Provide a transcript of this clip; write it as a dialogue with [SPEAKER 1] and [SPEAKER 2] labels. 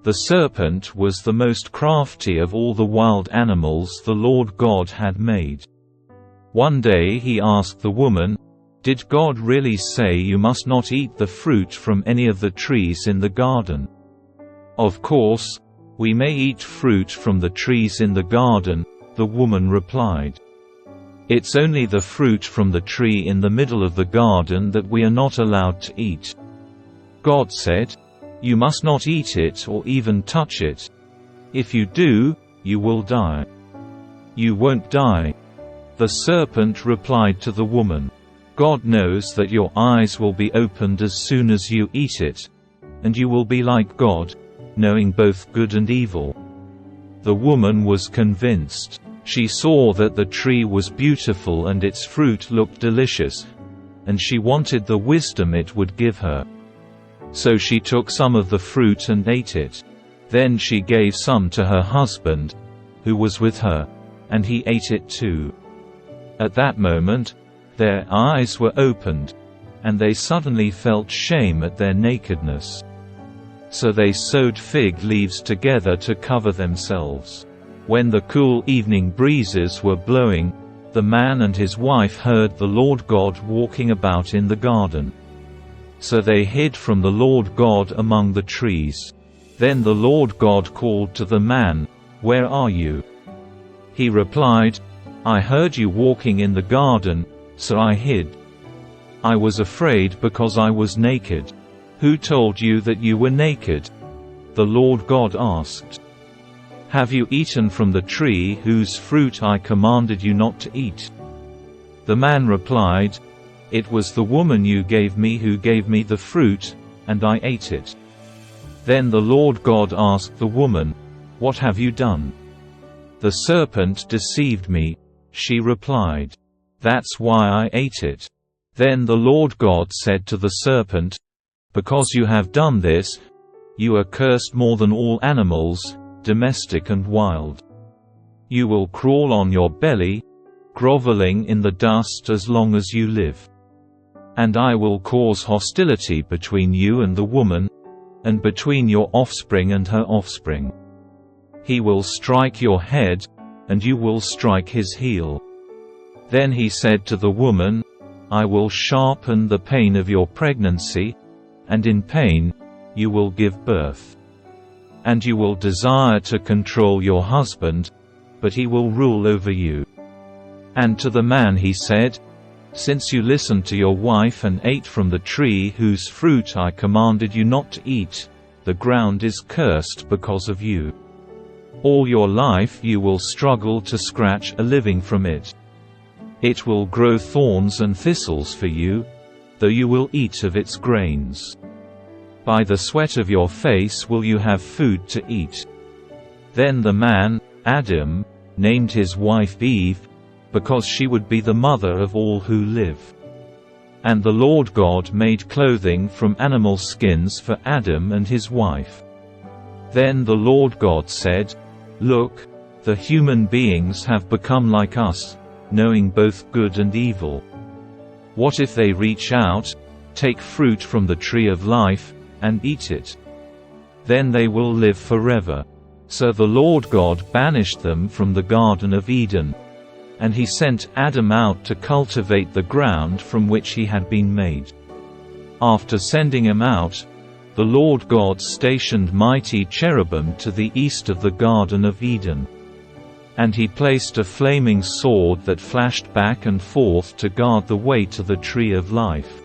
[SPEAKER 1] The serpent was the most crafty of all the wild animals the Lord God had made. One day he asked the woman, "Did God really say you must not eat the fruit from any of the trees in the garden?" "Of course, we may eat fruit from the trees in the garden," the woman replied. "It's only the fruit from the tree in the middle of the garden that we are not allowed to eat. God said, 'You must not eat it or even touch it. If you do, you will die.'" "You won't die," the serpent replied to the woman. "God knows that your eyes will be opened as soon as you eat it, and you will be like God, knowing both good and evil." The woman was convinced. She saw that the tree was beautiful and its fruit looked delicious, and she wanted the wisdom it would give her. So she took some of the fruit and ate it. Then she gave some to her husband, who was with her, and he ate it too. At that moment, their eyes were opened, and they suddenly felt shame at their nakedness. So they sewed fig leaves together to cover themselves. When the cool evening breezes were blowing, the man and his wife heard the Lord God walking about in the garden. So they hid from the Lord God among the trees. Then the Lord God called to the man, "Where are you?" He replied, "I heard you walking in the garden, so I hid. I was afraid because I was naked." "Who told you that you were naked?" the Lord God asked. "Have you eaten from the tree whose fruit I commanded you not to eat?" The man replied, "It was the woman you gave me who gave me the fruit, and I ate it." Then the Lord God asked the woman, "What have you done?" "The serpent deceived me," she replied. "That's why I ate it." Then the Lord God said to the serpent, "Because you have done this, you are cursed more than all animals, domestic and wild. You will crawl on your belly, groveling in the dust as long as you live. And I will cause hostility between you and the woman, and between your offspring and her offspring. He will strike your head, and you will strike his heel." Then he said to the woman, "I will sharpen the pain of your pregnancy, and in pain, you will give birth. And you will desire to control your husband, but he will rule over you." And to the man he said, "Since you listened to your wife and ate from the tree whose fruit I commanded you not to eat, the ground is cursed because of you. All your life you will struggle to scratch a living from it. It will grow thorns and thistles for you, though you will eat of its grains. By the sweat of your face will you have food to eat." Then the man, Adam, named his wife Eve, because she would be the mother of all who live. And the Lord God made clothing from animal skins for Adam and his wife. Then the Lord God said, "Look, the human beings have become like us, knowing both good and evil. What if they reach out, take fruit from the tree of life, and eat it? Then they will live forever." So the Lord God banished them from the Garden of Eden, and he sent Adam out to cultivate the ground from which he had been made. After sending him out, the Lord God stationed mighty cherubim to the east of the Garden of Eden. And he placed a flaming sword that flashed back and forth to guard the way to the tree of life.